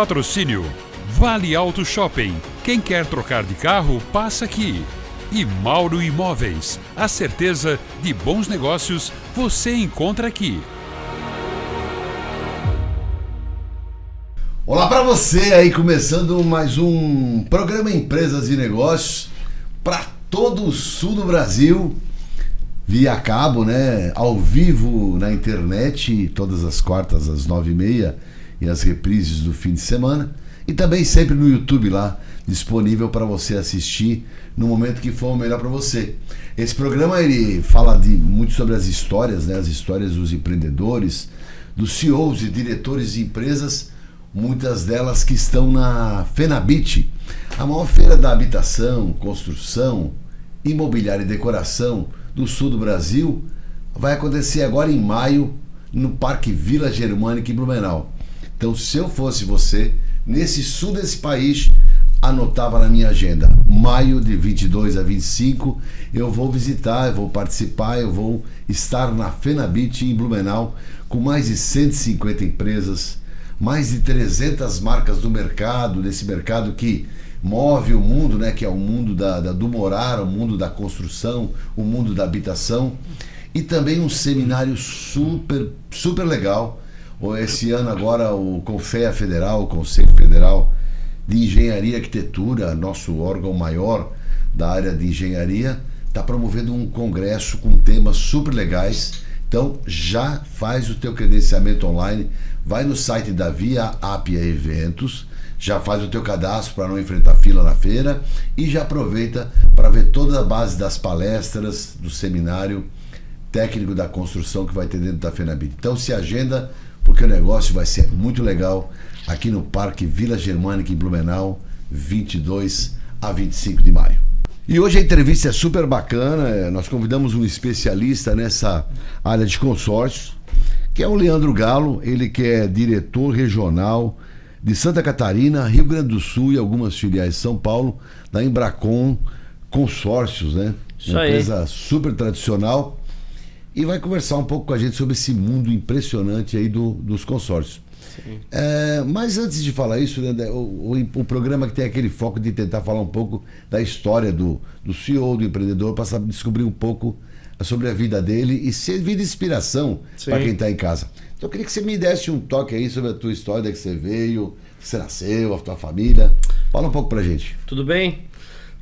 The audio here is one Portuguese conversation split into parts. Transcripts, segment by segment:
Patrocínio Vale Auto Shopping. Quem quer trocar de carro, passa aqui. E Mauro Imóveis. A certeza de bons negócios você encontra aqui. Olá para você aí, começando mais um programa Empresas e Negócios para todo o sul do Brasil, via cabo, né? Ao vivo na internet, todas as quartas às 9h30 e as reprises do fim de semana. E também sempre no YouTube lá, disponível para você assistir no momento que for o melhor para você. Esse programa ele fala muito sobre as histórias, né? As histórias dos empreendedores, dos CEOs e diretores de empresas, muitas delas que estão na FENABIT, a maior feira da habitação, construção, imobiliária e decoração do sul do Brasil. Vai acontecer agora em maio no Parque Vila Germânica em Blumenau. Então, se eu fosse você, nesse sul desse país, anotava na minha agenda, maio de 22 a 25, eu vou visitar, eu vou participar, eu vou estar na FENABIT em Blumenau, com mais de 150 empresas, mais de 300 marcas do mercado, desse mercado que move o mundo, né, que é o mundo do morar, o mundo da construção, o mundo da habitação, e também um seminário super legal. Esse ano agora o CONFEA Federal, o Conselho Federal de Engenharia e Arquitetura, nosso órgão maior da área de engenharia, está promovendo um congresso com temas super legais. Então já faz o teu credenciamento online, vai no site da Via Appia Eventos, já faz o teu cadastro para não enfrentar fila na feira e já aproveita para ver toda a base das palestras, do seminário técnico da construção que vai ter dentro da FENABIT. Então se agenda, porque o negócio vai ser muito legal aqui no Parque Vila Germânica em Blumenau, 22 a 25 de maio. E hoje a entrevista é super bacana, nós convidamos um especialista nessa área de consórcios, que é o Leandro Galo, ele que é diretor regional de Santa Catarina, Rio Grande do Sul e algumas filiais de São Paulo, da Embracon Consórcios, né? Isso uma aí. empresa super tradicional, e vai conversar um pouco com a gente sobre esse mundo impressionante aí dos consórcios. Mas antes de falar isso, né, o programa que tem aquele foco de tentar falar um pouco da história do CEO, do empreendedor, para descobrir um pouco sobre a vida dele e servir de inspiração para quem está em casa. Então eu queria que você me desse um toque aí sobre a tua história, que você veio, que você nasceu, a tua família. Fala um pouco pra gente. Tudo bem?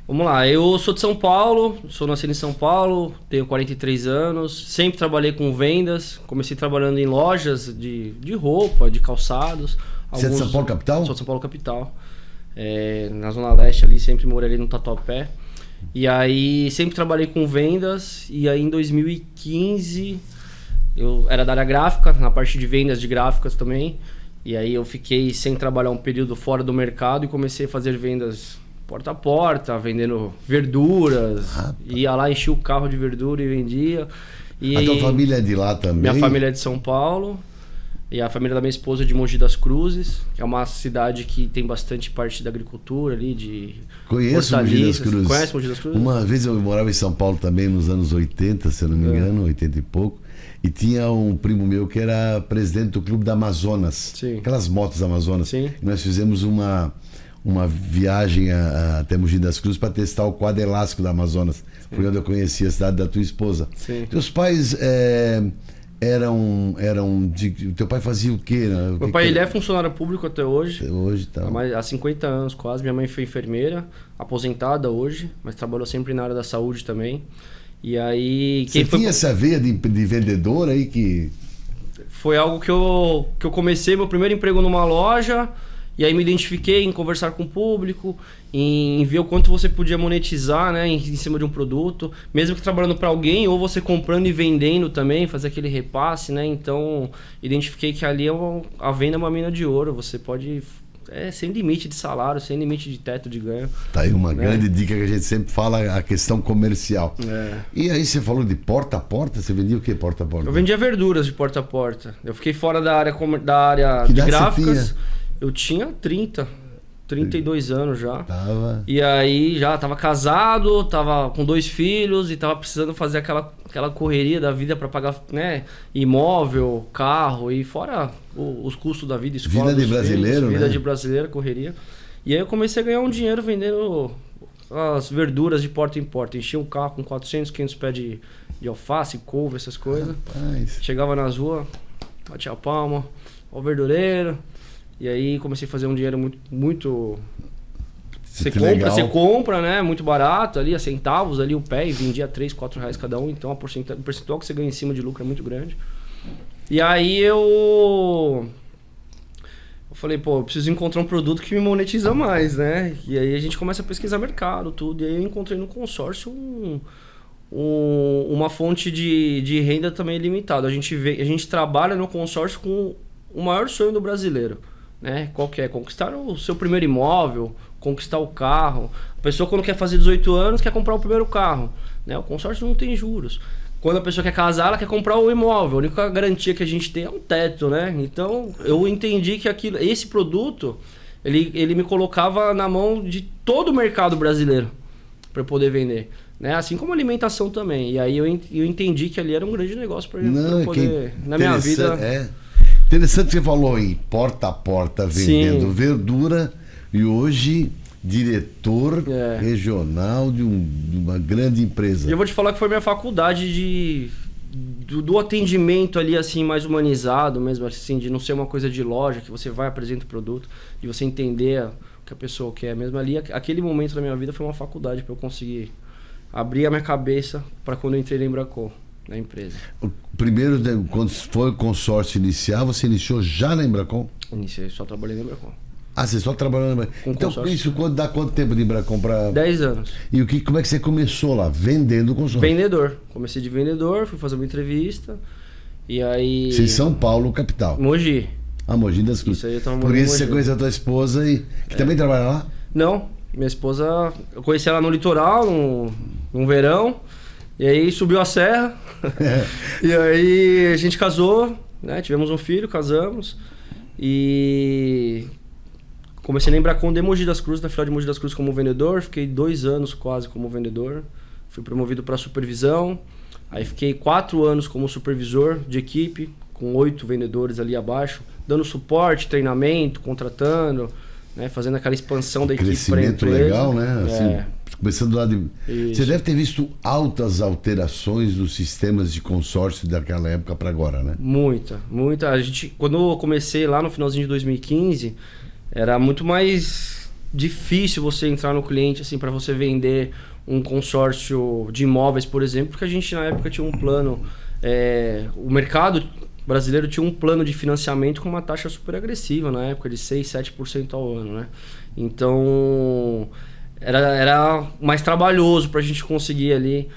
Vamos lá, eu sou de São Paulo, sou nascido em São Paulo, tenho 43 anos, sempre trabalhei com vendas, comecei trabalhando em lojas de roupa, de calçados. Você é de São Paulo capital? Sou de São Paulo capital, na Zona Leste ali, sempre morei ali no Tatuapé. E aí sempre trabalhei com vendas, e aí em 2015 eu era da área gráfica, na parte de vendas de gráficas também. E aí eu fiquei sem trabalhar um período fora do mercado e comecei a fazer vendas porta a porta, vendendo verduras. Ia lá, enchia o carro de verdura e vendia. E a tua família é de lá também? Minha família é de São Paulo. E a família da minha esposa é de Mogi das Cruzes, que é uma cidade que tem bastante parte da agricultura ali, de Conheço Mogi das Cruzes. Conhece Mogi das Cruzes? Uma vez eu morava em São Paulo também, nos anos 80, se eu não me engano, 80 e pouco. E tinha um primo meu que era presidente do Clube da Amazonas. Sim. Aquelas motos Amazonas. Sim. E nós fizemos uma viagem até Mogi das Cruzes para testar o quadro elástico da Amazonas. Foi onde eu conheci a cidade da tua esposa. Sim. Teus pais teu pai fazia o quê? Né? Meu pai ele é funcionário público até hoje. Hoje tá. Há 50 anos quase. Minha mãe foi enfermeira, aposentada hoje, mas trabalhou sempre na área da saúde também. E aí... Você tinha essa veia de vendedor aí que... Foi algo que eu comecei meu primeiro emprego numa loja, e aí me identifiquei em conversar com o público, em ver o quanto você podia monetizar, né, em cima de um produto, mesmo que trabalhando para alguém, ou você comprando e vendendo também, fazer aquele repasse, né? Então, identifiquei que ali a venda é uma mina de ouro, você pode... sem limite de salário, sem limite de teto de ganho. Tá aí uma grande dica que a gente sempre fala, a questão comercial. E aí você falou de porta a porta, você vendia o que porta a porta? Eu vendia verduras de porta a porta. Eu fiquei fora da área Que de idade gráficas. você tinha? Eu tinha 30. 32 anos já. Tava. E aí já tava casado, tava com 2 filhos e tava precisando fazer aquela correria da vida para pagar, né, imóvel, carro e fora os custos da vida, escola. Vida de brasileiro, filhos, né? Vida de brasileiro, correria. E aí eu comecei a ganhar um dinheiro vendendo as verduras de porta em porta. Enchia um carro com 400, 500 pés de alface, couve, essas coisas. Rapaz. Chegava nas ruas, batia a palma, ó o verdureiro. E aí comecei a fazer um dinheiro muito... Você compra, né? Muito barato ali, a centavos ali o pé e vendia 3, 4 reais cada um. Então o percentual que você ganha em cima de lucro é muito grande. E aí eu falei, pô, eu preciso encontrar um produto que me monetiza mais, né? E aí a gente começa a pesquisar mercado, tudo. E aí eu encontrei no consórcio uma fonte de renda também limitada. A gente trabalha no consórcio com o maior sonho do brasileiro, né? Qual que é? Conquistar o seu primeiro imóvel, conquistar o carro. A pessoa quando quer fazer 18 anos quer comprar o primeiro carro, né? O consórcio não tem juros. Quando a pessoa quer casar, ela quer comprar o imóvel. A única garantia que a gente tem é um teto, né? Então eu entendi que esse produto ele me colocava na mão de todo o mercado brasileiro para poder vender, né? Assim como alimentação também. E aí eu entendi que ali era um grande negócio para poder na minha vida. Interessante que você falou em porta a porta vendendo Sim. verdura e hoje diretor regional de uma grande empresa. E eu vou te falar que foi minha faculdade do atendimento ali assim mais humanizado mesmo, assim, de não ser uma coisa de loja que você vai apresenta o produto, de você entender o que a pessoa quer mesmo ali. Aquele momento da minha vida foi uma faculdade para eu conseguir abrir a minha cabeça para quando eu entrei na Embracon, na empresa. Primeiro, quando foi o consórcio inicial, você iniciou já na Embracon? Iniciei, só trabalhei na Embracon. Ah, você só trabalhou na Embracon. Então, consórcio. isso dá quanto tempo de Embracon para... 10 anos. E como é que você começou lá? Vendendo o consórcio? Vendedor. Comecei de vendedor, fui fazer uma entrevista. E aí... Você em São Paulo, capital? Mogi. Ah, Mogi das Cruzes. Isso aí eu tava Por morando em isso você Mogi. conheceu a tua esposa que também trabalha lá? Não, minha esposa... Eu conheci ela no litoral, num verão. E aí subiu a serra. E aí a gente casou, né? Tivemos um filho, casamos. E... comecei na Embracon de Mogi das Cruzes, na filial de Mogi das Cruzes como vendedor. Fiquei 2 anos quase como vendedor. Fui promovido para supervisão. Aí fiquei 4 anos como supervisor de equipe, com 8 vendedores ali abaixo, dando suporte, treinamento, contratando, né, fazendo aquela expansão da equipe para a empresa. Crescimento legal, né? Assim, começando lá de... Isso. Você deve ter visto altas alterações dos sistemas de consórcio daquela época para agora, né? Muita. Quando eu comecei lá no finalzinho de 2015, era muito mais difícil você entrar no cliente, assim, para você vender um consórcio de imóveis, por exemplo, porque a gente na época tinha um plano, o mercado brasileiro tinha um plano de financiamento com uma taxa super agressiva na época, de 6%, 7% ao ano, né? Então era mais trabalhoso para a gente conseguir ali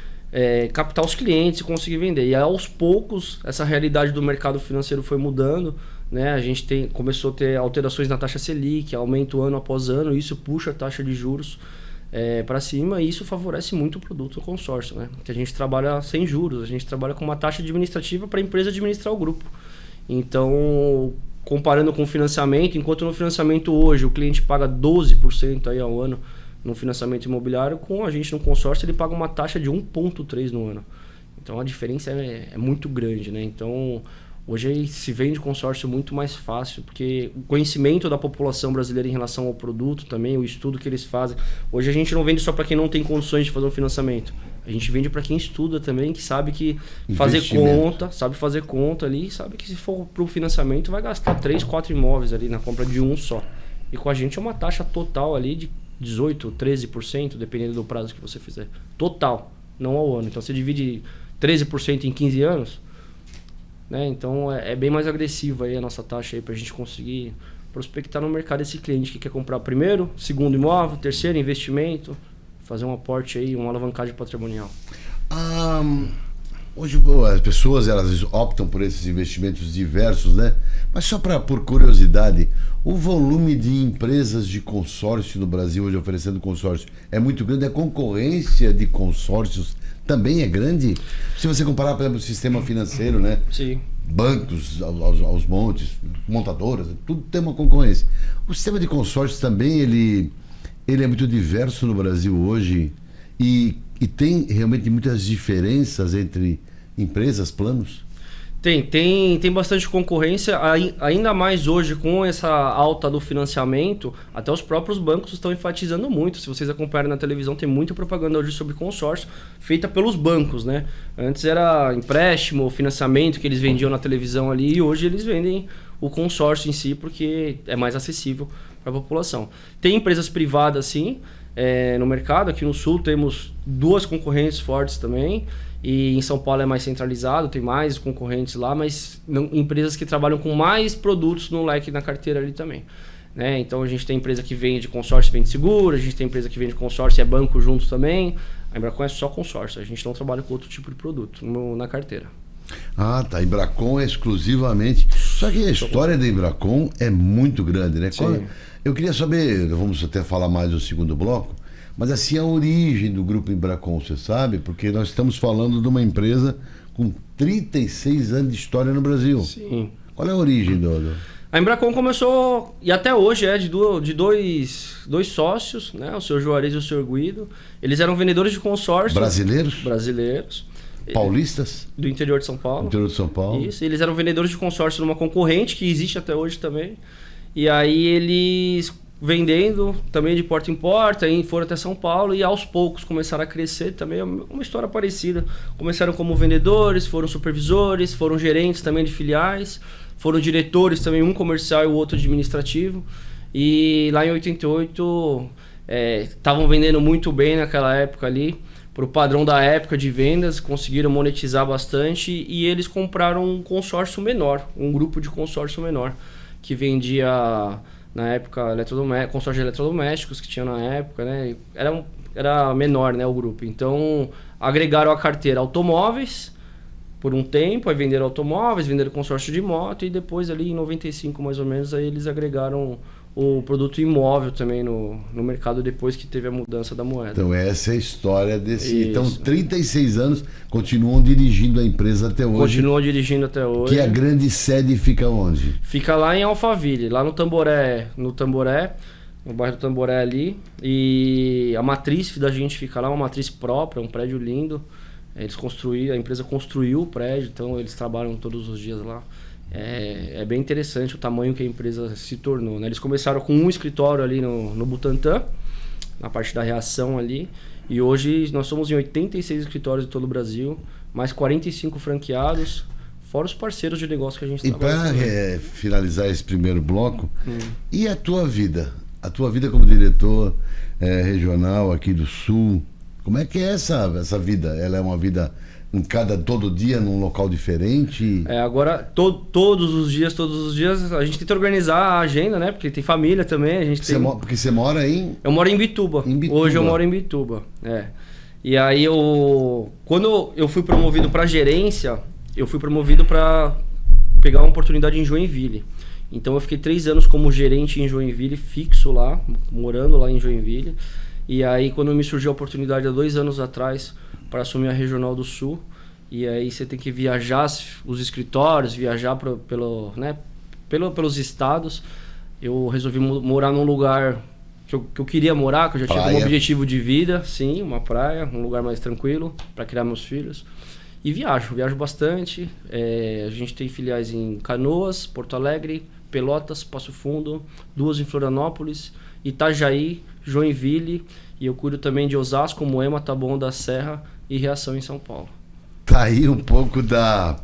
captar os clientes e conseguir vender. E aos poucos essa realidade do mercado financeiro foi mudando, né? A gente começou a ter alterações na taxa Selic, aumento ano após ano, isso puxa a taxa de juros para cima, e isso favorece muito o produto do consórcio, né? Que a gente trabalha sem juros, a gente trabalha com uma taxa administrativa para a empresa administrar o grupo. Então, comparando com o financiamento, enquanto no financiamento hoje o cliente paga 12% aí ao ano no financiamento imobiliário, com a gente no consórcio ele paga uma taxa de 1,3% no ano. Então a diferença é muito grande, né? Então hoje se vende consórcio muito mais fácil, porque o conhecimento da população brasileira em relação ao produto também, o estudo que eles fazem. Hoje a gente não vende só para quem não tem condições de fazer um financiamento. A gente vende para quem estuda também, que sabe que sabe fazer conta ali, sabe que se for para o financiamento vai gastar 3, 4 imóveis ali na compra de um só. E com a gente é uma taxa total ali de 18%, 13%, dependendo do prazo que você fizer. Total, não ao ano. Então você divide 13% em 15 anos, né? Então é bem mais agressiva aí a nossa taxa aí pra gente conseguir prospectar no mercado esse cliente que quer comprar primeiro, segundo imóvel, terceiro investimento, fazer um aporte aí, uma alavancagem patrimonial. Hoje as pessoas elas optam por esses investimentos diversos, né? Mas só por curiosidade, o volume de empresas de consórcio no Brasil hoje oferecendo consórcio é muito grande, a concorrência de consórcios também é grande. Se você comparar, por exemplo, o sistema financeiro, né? Sim. Bancos aos montes, montadoras, tudo tem uma concorrência. O sistema de consórcios também, ele é muito diverso no Brasil hoje e tem realmente muitas diferenças entre empresas, planos? Tem bastante concorrência, ainda mais hoje com essa alta do financiamento, até os próprios bancos estão enfatizando muito. Se vocês acompanharem na televisão, tem muita propaganda hoje sobre consórcio feita pelos bancos, né? Antes era empréstimo, financiamento que eles vendiam na televisão ali, e hoje eles vendem o consórcio em si porque é mais acessível para a população. Tem empresas privadas sim, no mercado. Aqui no Sul temos 2 concorrentes fortes também. E em São Paulo é mais centralizado, tem mais concorrentes lá, mas empresas que trabalham com mais produtos no leque na carteira ali também. Né? Então a gente tem empresa que vende consórcio e vende seguro, a gente tem empresa que vende consórcio e é banco junto também. A Embracon é só consórcio, a gente não trabalha com outro tipo de produto na carteira. Ah, tá. A Embracon é exclusivamente. Só que a história da Embracon é muito grande, né? Eu queria saber, vamos até falar mais no segundo bloco, mas assim, a origem do grupo Embracon, você sabe? Porque nós estamos falando de uma empresa com 36 anos de história no Brasil. Sim. Qual é a origem do... A Embracon começou, e até hoje é de dois sócios, né? O senhor Juarez e o senhor Guido. Eles eram vendedores de consórcio. Brasileiros? Brasileiros. Paulistas? Do interior de São Paulo. Interior de São Paulo. Isso, eles eram vendedores de consórcio numa concorrente que existe até hoje também. E aí eles vendendo também de porta em porta, aí foram até São Paulo e aos poucos começaram a crescer também, uma história parecida. Começaram como vendedores, foram supervisores, foram gerentes também de filiais, foram diretores também, um comercial e o outro administrativo. E lá em 88 estavam vendendo muito bem naquela época ali, para o padrão da época de vendas, conseguiram monetizar bastante e eles compraram um consórcio menor, um grupo de consórcio menor, que vendia... Na época, consórcio de eletrodomésticos que tinha na época, né? Era menor, né, o grupo. Então, agregaram a carteira automóveis por um tempo, aí venderam automóveis, venderam consórcio de moto e depois ali em 95 mais ou menos, aí eles agregaram o produto imóvel também no mercado depois que teve a mudança da moeda. Então essa é a história desse... Isso. Então 36 anos, continuam dirigindo a empresa até hoje. Continuam dirigindo até hoje. Que a grande sede fica onde? Fica lá em Alphaville, lá no Tamboré, no bairro do Tamboré ali. E a matriz da gente fica lá, uma matriz própria, um prédio lindo. A empresa construiu o prédio, então eles trabalham todos os dias lá. É bem interessante o tamanho que a empresa se tornou, né? Eles começaram com um escritório ali no Butantã, na parte da reação ali, e hoje nós somos em 86 escritórios de todo o Brasil, mais 45 franqueados, fora os parceiros de negócio que a gente trabalha. E para finalizar esse primeiro bloco, e a tua vida? A tua vida como diretor regional aqui do Sul, como é que é essa vida? Ela é uma vida... todo dia num local diferente? Agora, todos os dias, a gente tenta organizar a agenda, né? Porque tem família também, a gente Porque você mora em... Eu moro em Bituba. Hoje eu moro em Bituba, E aí, quando eu fui promovido para gerência, eu fui promovido para pegar uma oportunidade em Joinville. Então eu fiquei 3 anos como gerente em Joinville, fixo lá, morando lá em Joinville. E aí, quando me surgiu a oportunidade há 2 anos atrás para assumir a Regional do Sul, e aí você tem que viajar os escritórios, viajar pelos estados, eu resolvi morar num lugar que eu queria morar, que eu já tinha como objetivo de vida, sim, uma praia, um lugar mais tranquilo para criar meus filhos. E viajo bastante. A gente tem filiais em Canoas, Porto Alegre, Pelotas, Passo Fundo, 2 em Florianópolis, Itajaí, Joinville, e eu cuido também de Osasco, Moema, Taboão da Serra e Reação em São Paulo. Tá aí um pouco da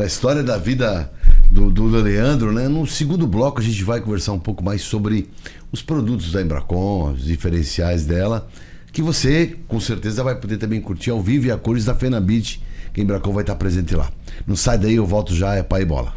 história da vida do Leandro, né? No segundo bloco a gente vai conversar um pouco mais sobre os produtos da Embracon, os diferenciais dela, que você com certeza vai poder também curtir ao vivo e a cores da Fenabit, que a Embracon vai estar presente lá. Não sai daí, eu volto já, é Pai e Bola.